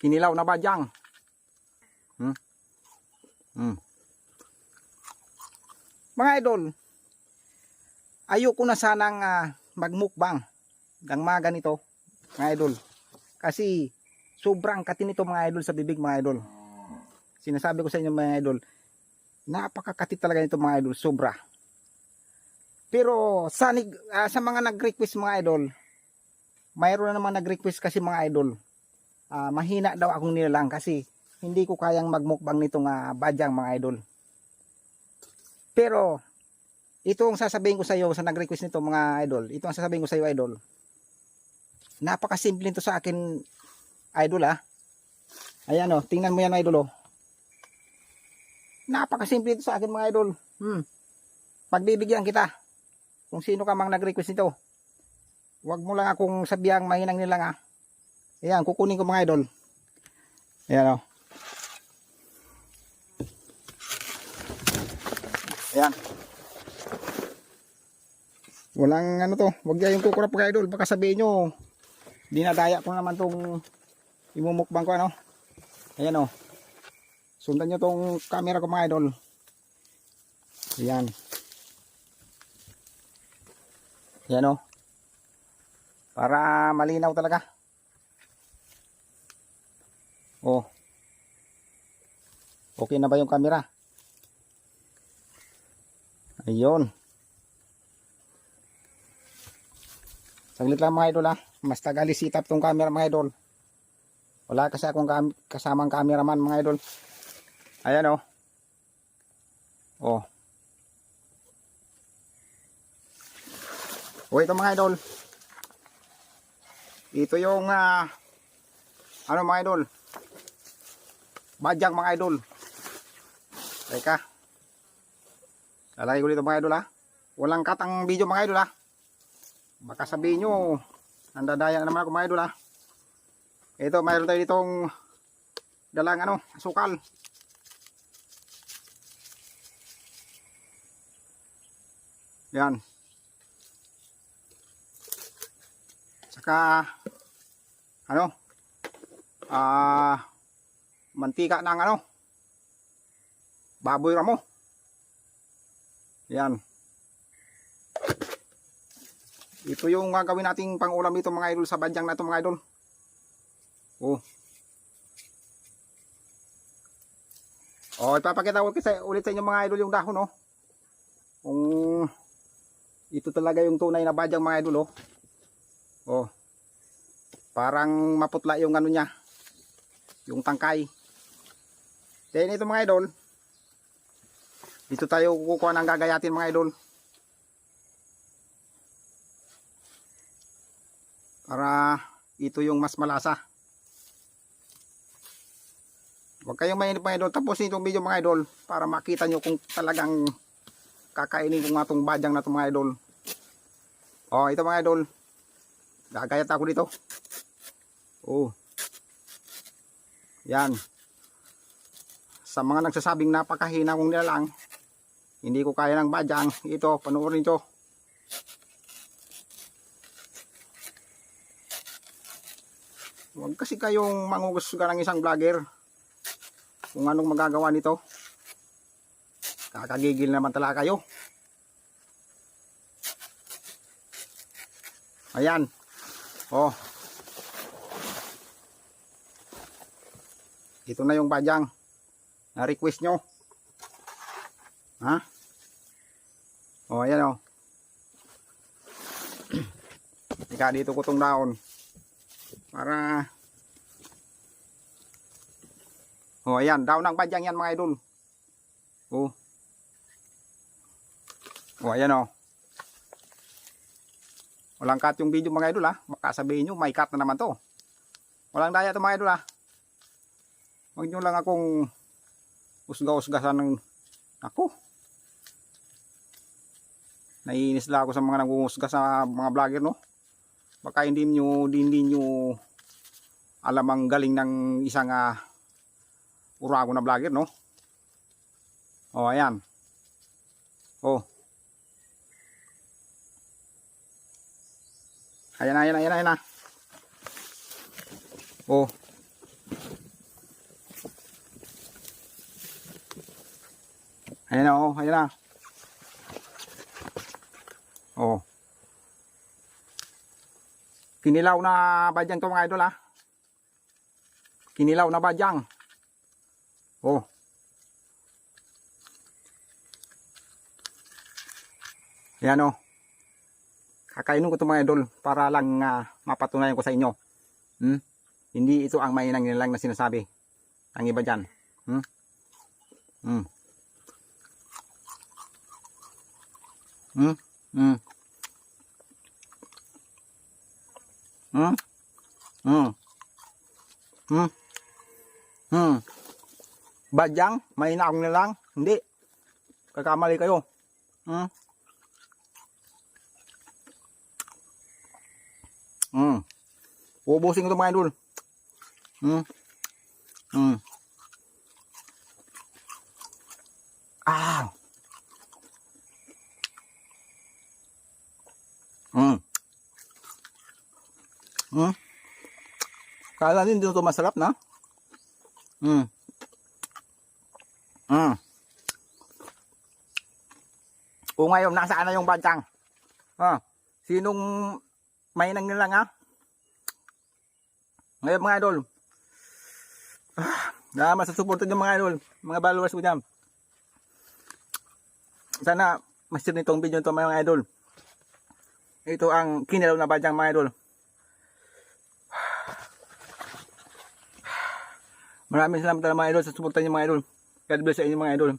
Kinilaw na badyang. Mga idol, ayoko na sanang magmukbang ng mga ganito, mga idol. Kasi sobrang katin ito mga idol sa bibig mga idol. Sinasabi ko sa inyo mga idol, napakakatit talaga nito mga idol, sobra. Pero sa mga nag-request mga idol, mayroon na naman nag-request kasi mga idol, mahina daw akong nilalang kasi hindi ko kayang magmukbang nitong badyang mga idol. Pero ito ang sasabihin ko sa iyo sa nag-request nito mga idol. Ito ang sasabihin ko sa iyo idol. Napakasimple nito sa akin idol Ayan tingnan mo yan idol Napakasimple ito sa akin mga idol. Pagbibigyan kita kung sino ka mang nag-request nito. Huwag mo lang akong sabihang mahinang nilang Ayan, kukunin ko mga idol. Ayan Ayan. Walang huwag niya yung kukurap mga idol. Baka sabihin nyo, dinadaya ko naman tong imumukbang ko Ayan sundan nyo tong camera ko mga idol. Ayan. Ayan para malinaw talaga. Okay na ba yung camera? Ayun. Saglit lang mga idol Mas tagali sitap tong camera mga idol. Wala kasi akong kasamang cameraman mga idol. Ayan ito mga idol. Ito yung mga idol. Badyang mga idol. Teka. Lalagay ko dito mga idol Walang katang video mga idol Baka sabihin nyo, nandadaya naman ako mga idol Ito, mayroon tayo ditong dalang asukal. Yan. Saka mantika ng baboy ramo. Yan. Ito yung gagawin nating pangulam dito mga idol sa badyang na ito mga idol. Ipapakita ko ulit sa inyo mga idol yung dahon Kung ito talaga yung tunay na badyang mga idol parang maputla yung niya, yung tangkay. Then ito mga idol, dito tayo kukuha ng gagayatin mga idol. Para ito yung mas malasa. Huwag kayong mainip mga idol. Tapos itong video mga idol para makita nyo kung talagang kakainin ko nga itong badyang na itong mga idol. Ito mga idol. Gagayat ako dito. Yan. Sa mga nagsasabing napakahina kong nilalang, hindi ko kaya ng badyang. Ito, panoorin nyo. Huwag kasi kayong mangugusga ng isang vlogger kung anong magagawa nito. Kakagigil naman talaga kayo. Ayan. Ito na yung badyang na request nyo. Ayan Ika dito ko tong daon para ayan, daon ng badyang yan mga idol. Ayan walang cut yung video mga idol baka sabihin nyo may cut na naman to. Walang daya to mga idol Huwag nyo lang akong usga-usgasan ng naiinis lang ako sa mga nangungusga sa mga vlogger baka hindi nyo alam ang galing ng isang urago na vlogger ayan ayan Ayan na, oh. Ayan na. Oh. Kinilaw na badyang to mga idol ha. Kinilaw na badyang. Oh. Ayan oh. Kakainin ko ito mga idol para lang mapatunayan ko sa inyo. Hindi ito ang mainang nilang na sinasabi. Ang iba dyan. Mm. Badyang, mahina akong nilang. Hindi. Kakamali kayo. Ubusin ko ito mga idol. Kala din dito masarap na. O ngayon, nasaan na yung badyang? Sinong may nang nilang ha? Ngayon mga idol. Salamat sa support nyo mga idol. Mga followers ko dyan. Sana ma-share nitong video nito mga idol. Ito ang kinilaw na badyang mga idol. Maraming salamat mga idol sa support nyo mga idol. God bless sa inyo mga idol.